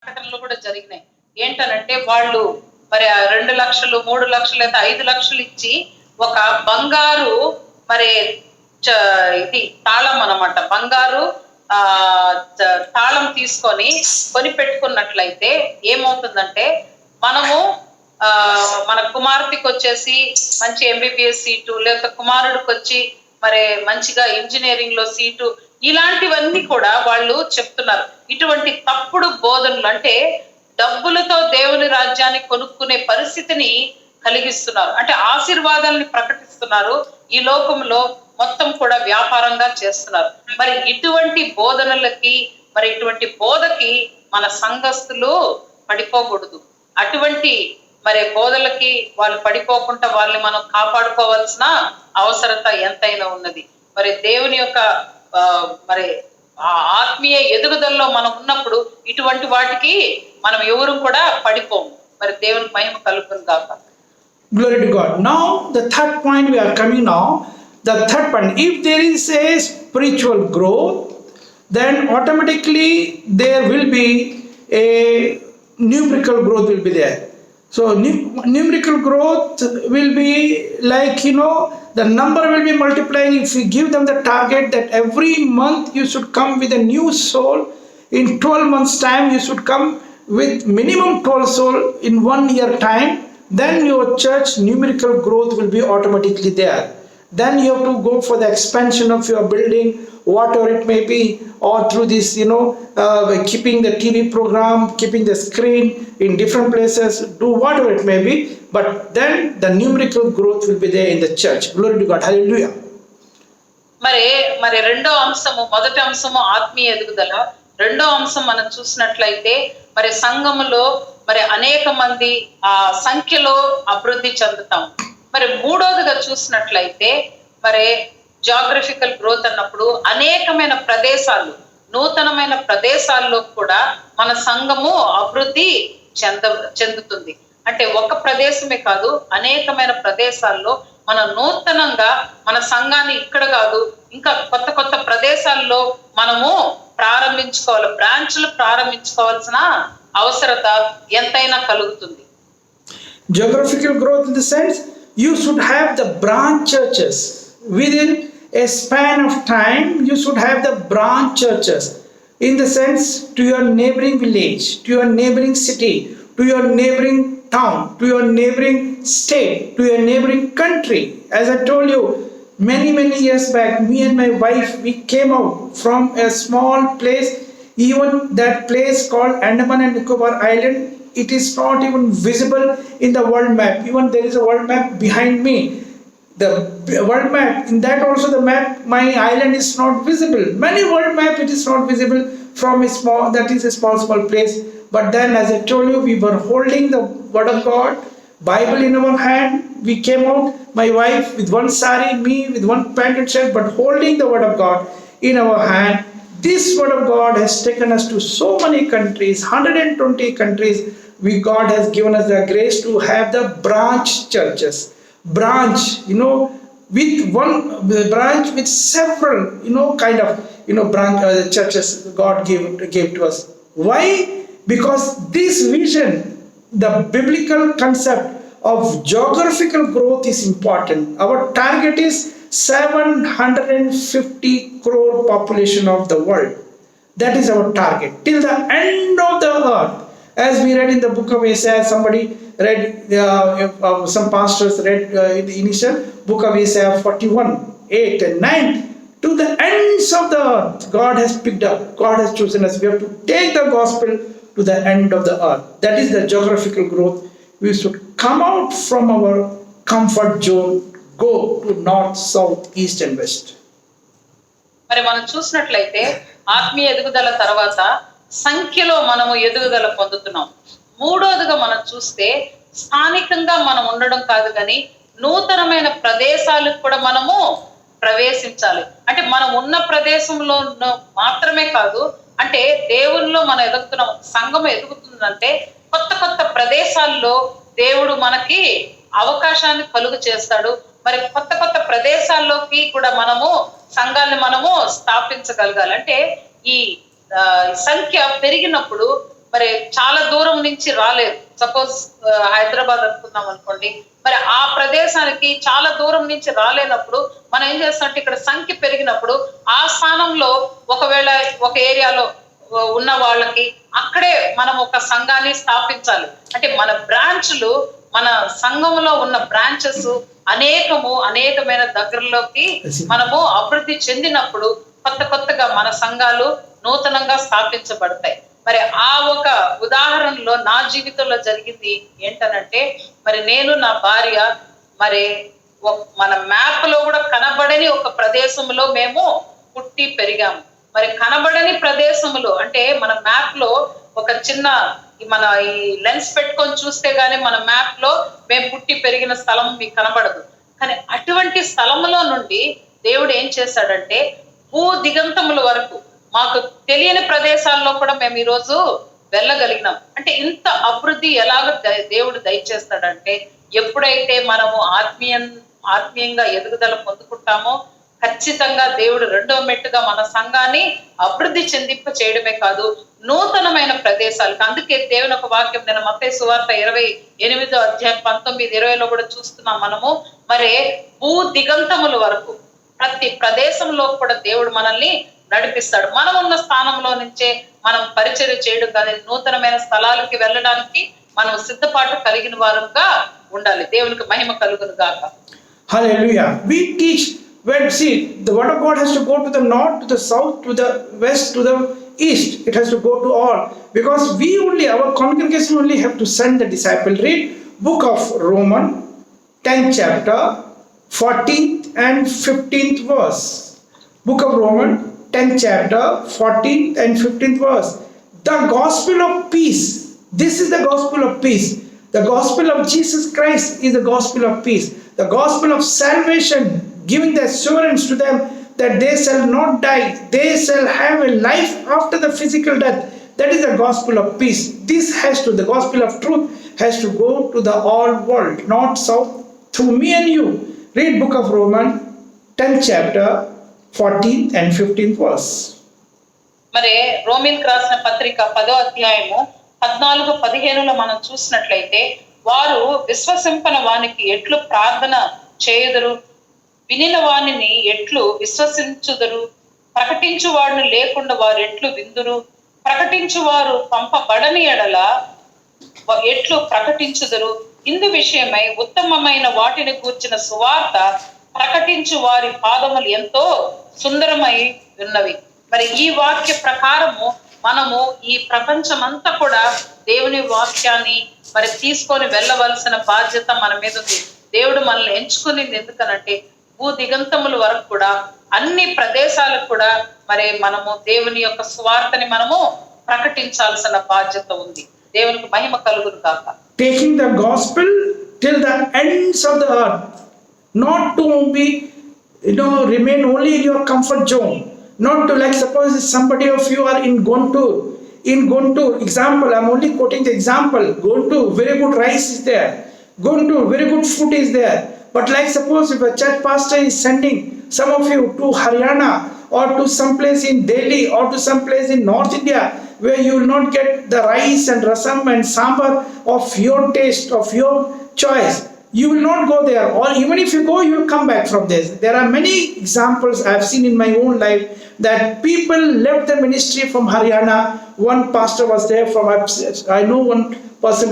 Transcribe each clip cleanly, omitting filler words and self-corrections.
ప్రకటనలు కూడా జరిగినాయి. ఏంటనంటే వాళ్ళు మరి 2 లక్షలు 3 లక్షలు లేదా 5 లక్షలు ఇచ్చి ఒక బంగారు మరి ఇది తాళం అన్నమాట, బంగారు తాళం తీసుకొని కొని పెట్టుకున్నట్లయితే ఏమవుతుందంటే మనము మన కుమార్తెకి వచ్చేసి మంచి ఎంబీబీఎస్ సీటు, లేకపోతే కుమారుడికి వచ్చి మరి మంచిగా ఇంజనీరింగ్ లో సీటు, ఇలాంటివన్నీ కూడా వాళ్ళు చెప్తున్నారు. ఇటువంటి తప్పుడు బోధనలు అంటే డబ్బులతో దేవుని రాజ్యాన్ని కొనుక్కునే పరిస్థితిని కలిగిస్తున్నారు. అంటే ఆశీర్వాదాలని ప్రకటిస్తున్నారు, ఈ లోకంలో మొత్తం కూడా వ్యాపారంగా చేస్తున్నారు. మరి ఇటువంటి బోధనలకి మరి ఇటువంటి బోధకి మన సంఘస్థులు పడిపోకూడదు. అటువంటి మరి బోధలకి వాళ్ళు పడిపోకుండా వాళ్ళని మనం కాపాడుకోవాల్సిన అవసరత ఎంతైనా ఉన్నది. మరి దేవుని యొక్క మరి ఆత్మీయ ఎదుగుదలలో మనం ఉన్నప్పుడు ఇటువంటి వాటికి మనం ఎవరు కూడా పడిపోము. మరి దేవుని మహిమ కలుగును గాక. Glory to God. Now the third point we are coming now. The third point, if there is a spiritual growth, then automatically there will be a numerical growth will be there. So numerical growth will be like, the number will be multiplying. If you give them the target that every month you should come with a new soul, in 12 months time you should come with minimum 12 soul in 1 year time, then your church numerical growth will be automatically there. Then you have to go for the expansion of your building, whatever it may be, or through this, keeping the TV program, keeping the screen in different places, do whatever it may be, but then the numerical growth will be there in the church. Glory to God. Hallelujah. మరి రెండో అంశము, మొదటి అంశము ఆత్మీయ ఎదుగుదల, రెండో అంశం మనం చూసినట్లయితే మరి సంఘములో మరి అనేక మంది ఆ సంఖ్యలో అభివృద్ధి చెందుతాం. మరి మూడోదిగా చూసినట్లయితే మరి జాగ్రఫికల్ గ్రోత్ అన్నప్పుడు అనేకమైన ప్రదేశాలు, నూతనమైన ప్రదేశాల్లో కూడా మన సంఘము అభివృద్ధి చెందుతుంది. అంటే ఒక ప్రదేశమే కాదు, అనేకమైన ప్రదేశాల్లో మనం నూతనంగా మన సంఘాన్ని ఇక్కడ కాదు ఇంకా కొత్త కొత్త ప్రదేశాల్లో మనము ప్రారంభించుకోవాలి, బ్రాంచ్లు ప్రారంభించుకోవాల్సిన అవసరత ఎంతైనా కలుగుతుంది. Geographical growth in the sense you should have the branch churches within a span of time. You should have the branch churches in the sense to your neighboring village, to your neighboring city, to your neighboring town, to your neighboring state, to your neighboring country. As I told you many years back, me and my wife, we came out from a small place. Even that place called Andaman and Nicobar Island, it is not even visible in the world map. Even there is a world map behind me. The world map, in that also the map, my island is not visible. Many world map it is not visible from a small, that is a small place. But then, as I told you, we were holding the word of God, Bible in our hand. We came out, my wife with one sari, me with one pant and shirt, but holding the word of God in our hand. This word of God has taken us to so many countries, 120 countries. God has given us the grace to have the branch churches. Branch, with one branch with several, kind of, branch churches God gave to us. Why? Because this vision, the biblical concept of geographical growth is important. Our target is 750 crore population of the world. That is our target till the end of the earth. As we read in the book of Isaiah, somebody read, some pastors read in the initial book of Isaiah 41, 8 and 9. To the ends of the earth, God has picked up, God has chosen us. We have to take the gospel to the end of the earth. That is the geographical growth. We should come out from our comfort zone, go to north, south, east and west. మరి మనం చూసినట్లయితే ఆత్మీయ ఎదుగుదల తర్వాత సంఖ్యలో మనము ఎదుగుదల పొందుతున్నాం. మూడోదిగా మనం చూస్తే స్థానికంగా మనం ఉండడం కాదు కానీ నూతనమైన ప్రదేశాలకు కూడా మనము ప్రవేశించాలి. అంటే మనం ఉన్న ప్రదేశంలో మాత్రమే కాదు, అంటే దేవునిలో మనం ఎదుగుతున్నాం, సంఘం ఎదుగుతుందంటే కొత్త కొత్త ప్రదేశాల్లో దేవుడు మనకి అవకాశాన్ని కలుగు చేస్తాడు. మరి కొత్త కొత్త ప్రదేశాల్లోకి కూడా మనము సంఘాన్ని మనము స్థాపించగలగాలి. అంటే ఈ సంఖ్య పెరిగినప్పుడు మరి చాలా దూరం నుంచి రాలేదు. సపోజ్ హైదరాబాద్ అనుకుందాం అనుకోండి, మరి ఆ ప్రదేశానికి చాలా దూరం నుంచి రాలేనప్పుడు మనం ఏం చేస్తామంటే ఇక్కడ సంఖ్య పెరిగినప్పుడు ఆ స్థానంలో ఒకవేళ ఒక ఏరియాలో ఉన్న వాళ్ళకి అక్కడే మనం ఒక సంఘాన్ని స్థాపించాలి. అంటే మన బ్రాంచ్లు, మన సంఘంలో ఉన్న బ్రాంచెస్ అనేకమైన దగ్గరలోకి మనము అభివృద్ధి చెందినప్పుడు కొత్తగా మన సంఘాలు నూతనంగా స్థాపించబడతాయి. మరి ఆ ఒక ఉదాహరణలో నా జీవితంలో జరిగింది ఏంటనంటే, మరి నేను నా భార్య మరి మన మ్యాప్ లో కూడా కనబడని ఒక ప్రదేశంలో మేము పుట్టి పెరిగాము. మరి కనబడని ప్రదేశములు అంటే మన మ్యాప్ లో ఒక చిన్న మన ఈ లెన్స్ పెట్టుకొని చూస్తే గానీ మన మ్యాప్ లో మేము పుట్టి పెరిగిన స్థలం మీకు కనబడదు. కానీ అటువంటి స్థలములో నుండి దేవుడు ఏం చేశాడంటే భూ దిగంతముల వరకు మాకు తెలియని ప్రదేశాల్లో కూడా మేము ఈరోజు వెళ్ళగలిగినాం. అంటే ఇంత అభివృద్ధి ఎలాగ దేవుడు దయచేస్తాడంటే, ఎప్పుడైతే మనము ఆత్మీయంగా ఎదుగుదల పొందుకుంటామో ఖచ్చితంగా దేవుడు రెండో మెట్టుగా మన సంఘాన్ని అభివృద్ధి చెందింప చేయడమే కాదు, నూతనమైన ప్రదేశాలకు. అందుకే దేవుని ఒక వాక్యం నేను మత్తయి సువార్త 28వ అధ్యాయం 19-20లో కూడా చూస్తున్నాం మనము. మరి భూ దిగంతముల వరకు ప్రతి ప్రదేశంలో కూడా దేవుడు మనల్ని నడిపిస్తాడు. మనం ఉన్న స్థానంలో నుంచే మనం పరిచర్య చేయడం కానీ నూతనమైన స్థలాలకి వెళ్ళడానికి మనం సిద్ధపాటు కలిగిన వారుగా ఉండాలి. దేవునికి మహిమ కలుగును గాక. Hallelujah. We teach when see the word of God has to go to the north, to the south, to the west, to the east. It has to go to all, because we only, our congregation only have to send the disciple. Read book of Romans 10th chapter 14th and 15th verse. Book of Romans 10th chapter 14th and 15th verse. The gospel of peace. This is the gospel of peace. The gospel of Jesus Christ is the gospel of peace. The gospel of salvation, giving the assurance to them that they shall not die, they shall have a life after the physical death. That is the gospel of peace. This has to, the gospel of truth has to go to the all world, north, south, through me and you. Read book of Romans 10th chapter 14th and 15th verse. మరి రోమిల్కి రాసిన పత్రిక 10వ అధ్యాయము 14-15లో మనం చూసినట్లయితే, వారు విశ్వసింపన వానికి ఎట్లు ప్రార్థన చేయుదురు, వినిన వానిని ఎట్లు విశ్వసించుదురు, ప్రకటించు వాడిని లేకుండా వారు ఎట్లు విందురు, ప్రకటించు వారు పంపబడని ఎడల ఎట్లు ప్రకటించుదురు. ఇందు విషయమై ఉత్తమమైన వాటిని గూర్చిన సువార్త ప్రకటించు వారి పాదములు ఎంతో సుందరమై ఉన్నవి. మరి ఈ వాక్య ప్రకారము మనము ఈ ప్రపంచమంతా కూడా దేవుని వాక్యాన్ని మరి తీసుకొని వెళ్ళవలసిన బాధ్యత మన మీద ఉంది. దేవుడు మనల్ని ఎంచుకునేది ఎందుకనంటే భూ దిగంతముల వరకు కూడా అన్ని ప్రదేశాలకు కూడా మరి మనము దేవుని యొక్క సువార్తని మనము ప్రకటించాల్సిన బాధ్యత ఉంది. దేవునికి మహిమ కలుగును కాక. Taking the gospel till the ends of the earth, not to be remain only in your comfort zone, not to, like suppose somebody of you are in Guntur example, I'm only quoting the example. Guntur, very good rice is there, Guntur, very good food is there, but like suppose if a church pastor is sending some of you to Haryana or to some place in Delhi or to some place in North India where you will not get the rice and rasam and sambar of your taste, of your choice, you will not go there, or even if you go, you will come back from this. There are many examples I have seen in my own life that people left the ministry from Haryana. One pastor was there from, I know one person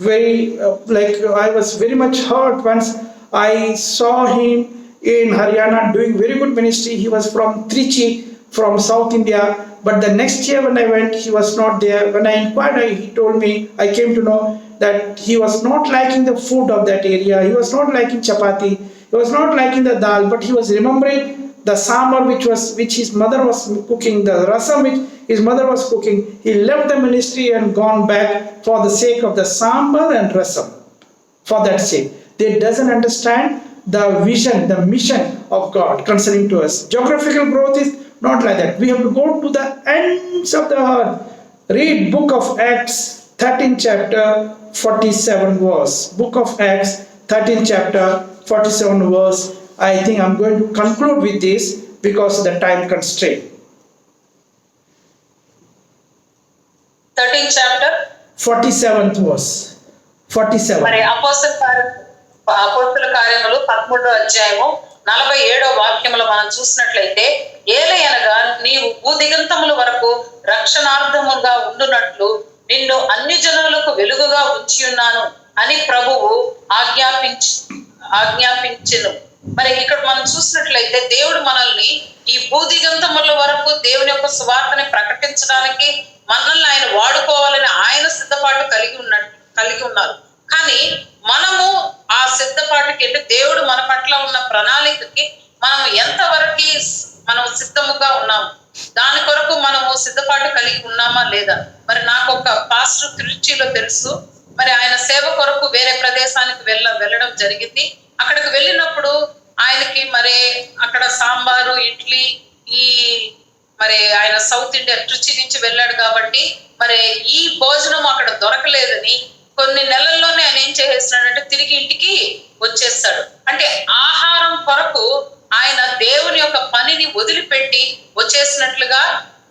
very like I was very much hurt once I saw him in Haryana doing very good ministry. He was from Trichy, from South India, but the next year when I went, he was not there. When I inquired, he told me, I came to know that he was not liking the food of that area. He was not liking chapati. He was not liking the dal, but he was remembering the sambar which his mother was cooking, the rasam which his mother was cooking. He left the ministry and gone back for the sake of the sambar and rasam. For that sake, they doesn't understand the vision, the mission of God concerning to us. Geographical growth is not like that. We have to go to the ends of the earth. Read book of Acts 13th chapter 47 verse. Book of Acts 13th chapter 47 verse. I think I'm going to conclude with this because of the time constraint. 13th chapter 47th verse. 47. మరి అపోస్తల కార్యములు 13వ అధ్యాయము 47వ వాక్యములో మనం చూసినట్లయితే, ఏలయనగా నీవు భూదిగంతముల వరకు రక్షణార్థముగా ఉండునట్లు నిన్ను అన్ని జనులకు వెలుగుగా ఉంచి ఉన్నాను అని ప్రభువు ఆజ్ఞాపించెను. మరి ఇక్కడ మనం చూసినట్లయితే దేవుడు మనల్ని ఈ భూదిగంతముల వరకు దేవుని యొక్క సువార్తని ప్రకటించడానికి మనల్ని ఆయన వాడుకోవాలని ఆయన సిద్ధపాటు కలిగి ఉన్నారు. కానీ మనము ఆ సిద్ధపాటుకి అంటే దేవుడు మన పట్ల ఉన్న ప్రణాళికకి మనం ఎంతవరకు మనం సిద్ధముగా ఉన్నాము, దాని కొరకు మనము సిద్ధపాటు కలిగి ఉన్నామా లేదా. మరి నాకు ఒక పాస్టర్ తిరుచిలో తెలుసు. మరి ఆయన సేవ కొరకు వేరే ప్రదేశానికి వెళ్ళడం జరిగింది. అక్కడికి వెళ్ళినప్పుడు ఆయనకి మరి అక్కడ సాంబారు, ఇడ్లీ, ఈ మరి ఆయన సౌత్ ఇండియా రుచి నుంచి వెళ్ళాడు కాబట్టి మరి ఈ భోజనం అక్కడ దొరకలేదని కొన్ని నెలల్లోనే ఆయన ఏం చేసేస్తున్నాడంటే తిరిగి ఇంటికి వచ్చేస్తాడు. అంటే ఆహారం కొరకు ఆయన దేవుని యొక్క పనిని వదిలిపెట్టి వచ్చేసినట్లుగా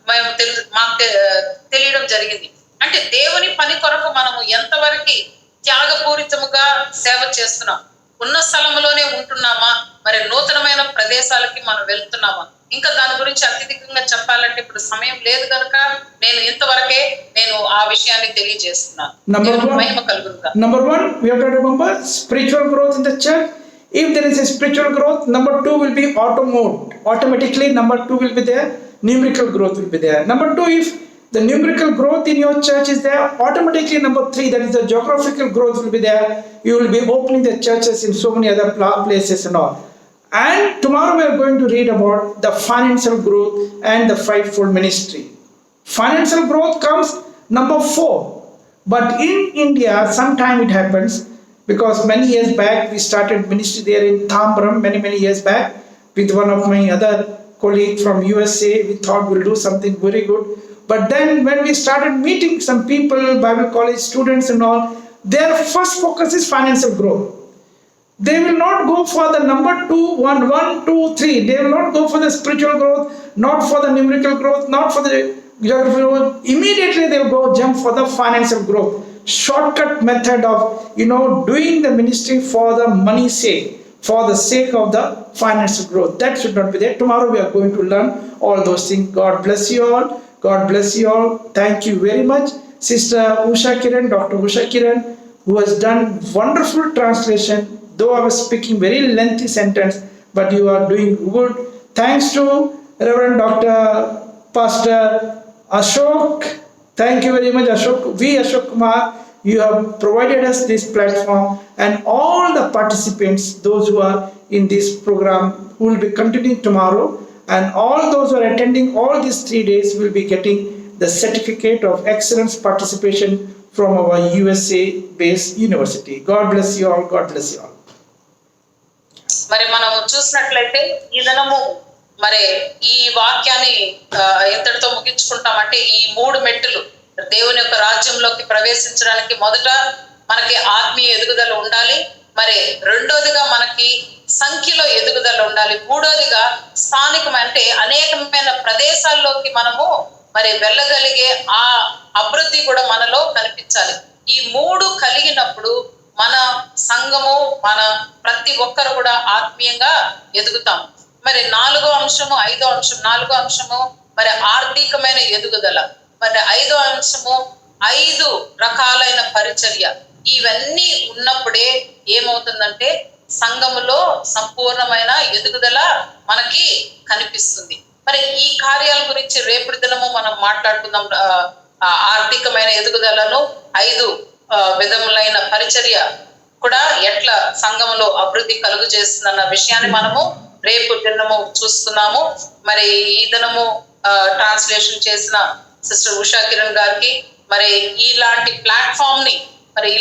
మాకు తెలియడం జరిగింది. అంటే దేవుని పని కొరకు మనము ఎంతవరకు త్యాగపూరితముగా సేవ చేస్తున్నాం, ఉన్న స్థలంలోనే ఉంటున్నామా, మరి నూతనమైన ప్రదేశాలకి మనం వెళ్తున్నామా. ఇంకా దాని గురించి అత్యధికంగా చెప్పాలంటే ఇప్పుడు సమయం లేదు కనుక నేను ఇంతవరకే ఆ విషయాన్ని తెలియజేస్తున్నాను. మహిమ కలుగునుగా. Number 1, we have to remember spiritual growth in the church. If there is a spiritual growth, number 2 will be automatically number 2 will be there, numerical growth will be there. Number 2, if the numerical growth in your church is there, automatically number 3, that is the geographical growth will be there. You will be opening the churches in so many other places and all. And tomorrow we are going to read about the financial growth and the fivefold ministry. Financial growth comes number 4. But in India, sometime it happens, because many years back we started ministry there in Thambram, many years back, with one of my other colleagues from USA. We thought we'll do something very good. But then when we started meeting some people, Bible college students and all, their first focus is financial growth. They will not go for the number 2, 1, 2, 3. They will not go for the spiritual growth, not for the numerical growth, not for the geographical growth. Immediately they will go jump for the financial growth. Shortcut method of, doing the ministry for the money's sake, for the sake of the financial growth. That should not be there. Tomorrow we are going to learn all those things. God bless you all. God bless you all. Thank you very much. Sister Usha Kiran, Dr. Usha Kiran, who has done wonderful translation. Though I was speaking very lengthy sentence, but you are doing good. Thanks to Reverend Dr. Pastor Ashok. Thank you very much, Ashok. Ashok Kumar, you have provided us this platform, and all the participants, those who are in this program, who will be continuing tomorrow, and all those who are attending all these 3 days will be getting the certificate of excellence participation from our USA-based university. God bless you all. God bless you all. మరి మనం చూసినట్లయితే ఈ దినము మరి ఈ వాక్యాన్ని ఎంతటితో ముగించుకుంటామంటే, ఈ 3 మెట్టులు దేవుని యొక్క రాజ్యంలోకి ప్రవేశించడానికి మొదట మనకి ఆత్మీయ ఎదుగుదల ఉండాలి. మరి రెండోదిగా మనకి సంఖ్యలో ఎదుగుదల ఉండాలి. మూడోదిగా స్థానికం అంటే అనేకమైన ప్రదేశాల్లోకి మనము మరి వెళ్ళగలిగే ఆ అభివృద్ధి కూడా మనలో కనిపించాలి. ఈ 3 కలిగినప్పుడు మన సంఘము, మన ప్రతి ఒక్కరు కూడా ఆత్మీయంగా ఎదుగుతాం. మరి 4వ అంశము, 5వ అంశం, 4వ అంశము మరి ఆర్థికమైన ఎదుగుదల, మరి 5వ అంశము 5 రకాలైన పరిచర్య. ఇవన్నీ ఉన్నప్పుడే ఏమవుతుందంటే సంఘములో సంపూర్ణమైన ఎదుగుదల మనకి కనిపిస్తుంది. మరి ఈ కార్యాల గురించి రేపటి దినము మనం మాట్లాడుకుందాం. ఆర్థికమైన ఎదుగుదలను, 5 విధములైన పరిచర్య కూడా ఎట్లా సంఘంలో అభివృద్ధి కలుగు చేస్తుందన్న విషయాన్ని మనము రేపు దినము చూస్తున్నాము. మరి ఈ దినము ట్రాన్స్లేషన్ చేసిన సిస్టర్ ఉషా కిరణ్ గారికి మరి ఇలాంటి ప్లాట్ఫామ్ ని మరి